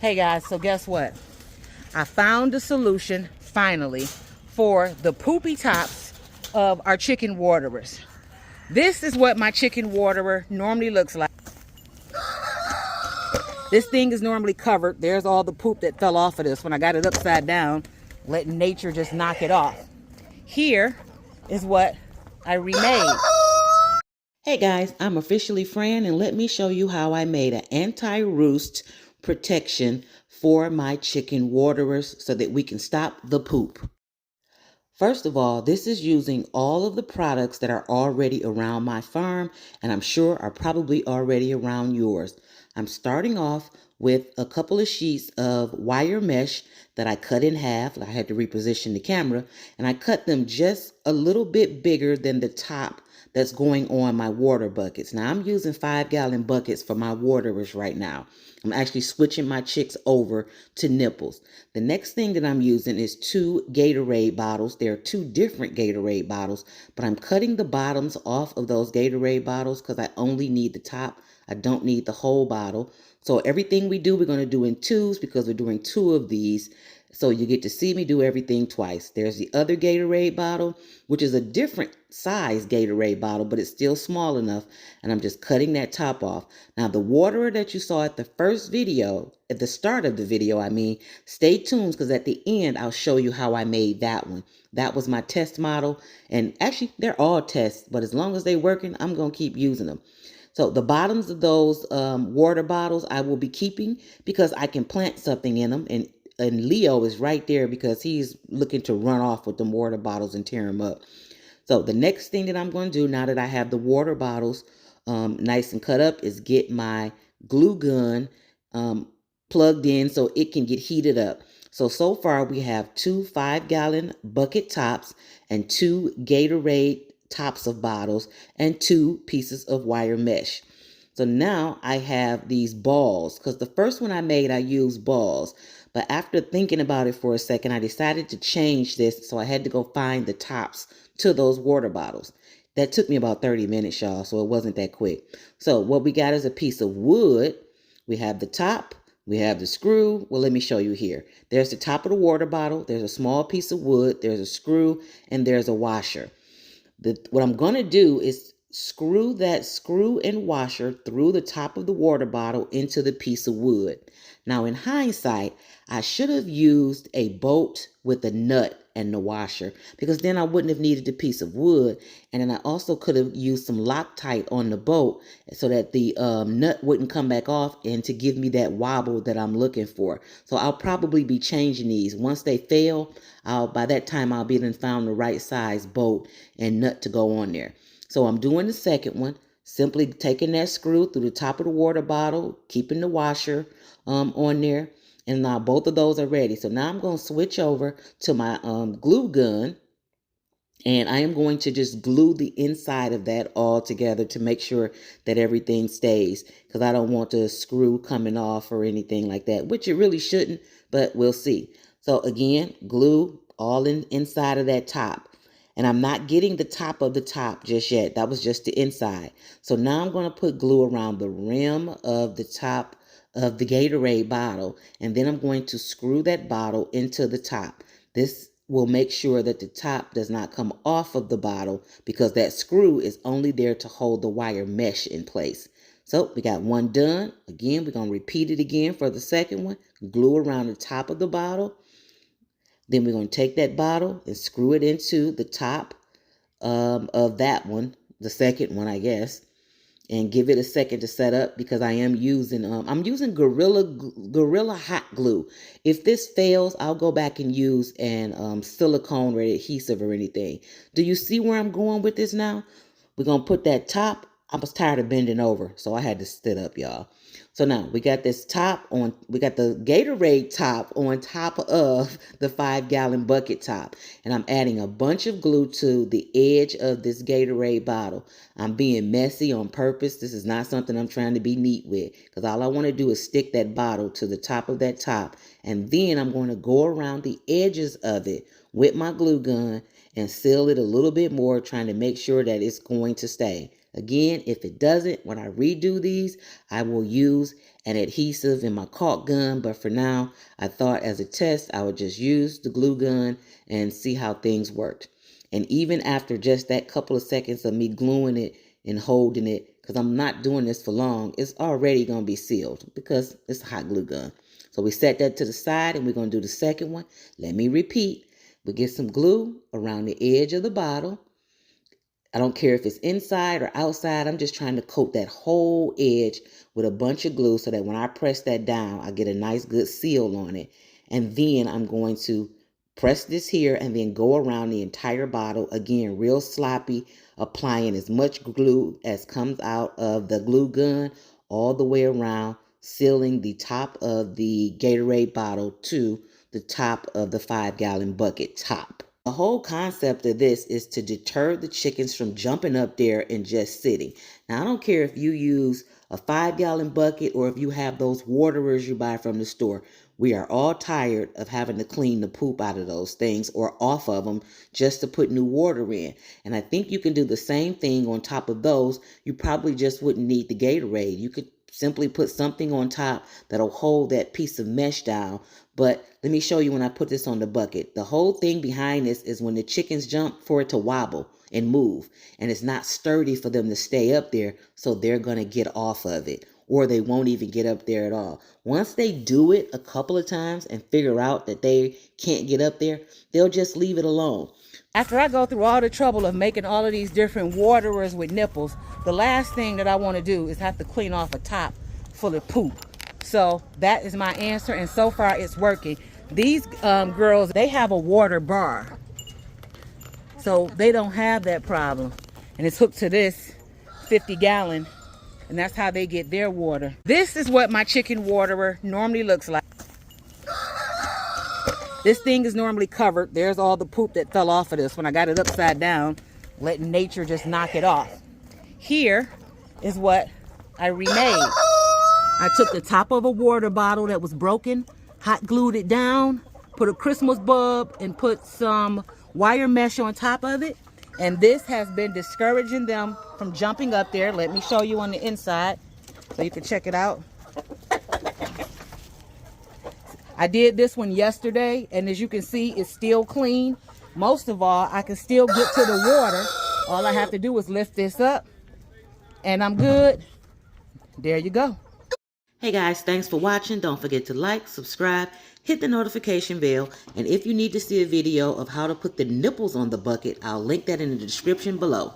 Hey guys, so guess what? I found a solution finally for the poopy tops of our chicken waterers. This is what my chicken waterer normally looks like. This thing is normally covered. There's all the poop that fell off of this when I got it upside down, letting nature just knock it off. Here is what I remade. Hey guys, I'm officially Fran, and let me show you how I made an anti-roost protection for my chicken waterers so that we can stop the poop. First of all, this is using all of the products that are already around my farm, and I'm sure are probably already around yours. I'm starting off with a couple of sheets of wire mesh that I cut in half. I had to reposition the camera, and I cut them just a little bit bigger than the top that's going on my water buckets. Now I'm using 5-gallon buckets for my waterers right now. I'm actually switching my chicks over to nipples. The next thing that I'm using is 2 Gatorade bottles. There are 2 different Gatorade bottles, but I'm cutting the bottoms off of those Gatorade bottles because I only need the top. I don't need the whole bottle. So everything we do, we're going to do in 2s because we're doing 2 of these. So you get to see me do everything twice. There's the other Gatorade bottle, which is a different size Gatorade bottle, but it's still small enough. And I'm just cutting that top off. Now, the waterer that you saw at the first video, at the start of the video, stay tuned because at the end, I'll show you how I made that one. That was my test model. And actually, they're all tests, but as long as they're working, I'm going to keep using them. So the bottoms of those water bottles I will be keeping because I can plant something in them. And Leo is right there because he's looking to run off with them water bottles and tear them up. So the next thing that I'm going to do now that I have the water bottles nice and cut up is get my glue gun plugged in so it can get heated up. So far we have 2 5-gallon bucket tops and 2 Gatorade tops of bottles and 2 pieces of wire mesh. So now I have these balls because the first one I made, I used balls. But after thinking about it for a second, I decided to change this. So I had to go find the tops to those water bottles. That took me about 30 minutes, y'all, so it wasn't that quick. So what we got is a piece of wood. We have the top. We have the screw. Well, let me show you here. There's the top of the water bottle. There's a small piece of wood. There's a screw, and there's a washer. What I'm going to do is screw that screw and washer through the top of the water bottle into the piece of wood. Now, in hindsight, I should have used a bolt with a nut and the washer because then I wouldn't have needed a piece of wood. And then I also could have used some Loctite on the bolt so that the nut wouldn't come back off and to give me that wobble that I'm looking for. So I'll probably be changing these. Once they fail, by that time I'll be then found the right size bolt and nut to go on there. So I'm doing the second one, simply taking that screw through the top of the water bottle, keeping the washer on there. And now both of those are ready. So now I'm going to switch over to my glue gun. And I am going to just glue the inside of that all together to make sure that everything stays. Because I don't want the screw coming off or anything like that, which it really shouldn't, but we'll see. So again, glue all inside of that top. And I'm not getting the top of the top just yet. That was just the inside. So now I'm going to put glue around the rim of the top of the Gatorade bottle. And then I'm going to screw that bottle into the top. This will make sure that the top does not come off of the bottle because that screw is only there to hold the wire mesh in place. So we got one done. Again, we're going to repeat it again for the second one. Glue around the top of the bottle. Then we're going to take that bottle and screw it into the top of that one, the second one, I guess, and give it a second to set up because I am using, I'm using Gorilla Hot Glue. If this fails, I'll go back and use an silicone or adhesive or anything. Do you see where I'm going with this now? We're going to put that top. I was tired of bending over, so I had to sit up, y'all. So now we got this top on, we got the Gatorade top on top of the 5-gallon bucket top. And I'm adding a bunch of glue to the edge of this Gatorade bottle. I'm being messy on purpose. This is not something I'm trying to be neat with because all I want to do is stick that bottle to the top of that top. And then I'm going to go around the edges of it with my glue gun and seal it a little bit more, trying to make sure that it's going to stay. Again, if it doesn't, when I redo these, I will use an adhesive and my caulk gun, but for now, I thought as a test, I would just use the glue gun and see how things worked. And even after just that couple of seconds of me gluing it and holding it, because I'm not doing this for long, it's already going to be sealed because it's a hot glue gun. So we set that to the side and we're going to do the second one. Let me repeat. We get some glue around the edge of the bottle. I don't care if it's inside or outside. I'm just trying to coat that whole edge with a bunch of glue so that when I press that down, I get a nice good seal on it. And then I'm going to press this here and then go around the entire bottle. Again, real sloppy, applying as much glue as comes out of the glue gun all the way around, sealing the top of the Gatorade bottle to the top of the 5-gallon bucket top. The whole concept of this is to deter the chickens from jumping up there and just sitting. Now, I don't care if you use a 5-gallon bucket or if you have those waterers you buy from the store. We are all tired of having to clean the poop out of those things or off of them just to put new water in. And I think you can do the same thing on top of those. You probably just wouldn't need the Gatorade. You could simply put something on top that'll hold that piece of mesh down. But let me show you when I put this on the bucket. The whole thing behind this is when the chickens jump, for it to wobble and move. And it's not sturdy for them to stay up there, so they're going to get off of it. Or they won't even get up there at all. Once they do it a couple of times and figure out that they can't get up there, they'll just leave it alone. After I go through all the trouble of making all of these different waterers with nipples, the last thing that I want to do is have to clean off a top full of poop. So that is my answer, and so far it's working. These girls, they have a water bar, so they don't have that problem. And it's hooked to this 50-gallon, and that's how they get their water. This is what my chicken waterer normally looks like. This thing is normally covered. There's all the poop that fell off of this when I got it upside down, letting nature just knock it off. Here is what I remade. I took the top of a water bottle that was broken, hot glued it down, put a Christmas bulb, and put some wire mesh on top of it. And this has been discouraging them from jumping up there. Let me show you on the inside so you can check it out. I did this one yesterday, and as you can see, it's still clean. Most of all, I can still get to the water. All I have to do is lift this up, and I'm good. There you go. Hey guys, thanks for watching. Don't forget to like, subscribe, hit the notification bell, and if you need to see a video of how to put the nipples on the bucket, I'll link that in the description below.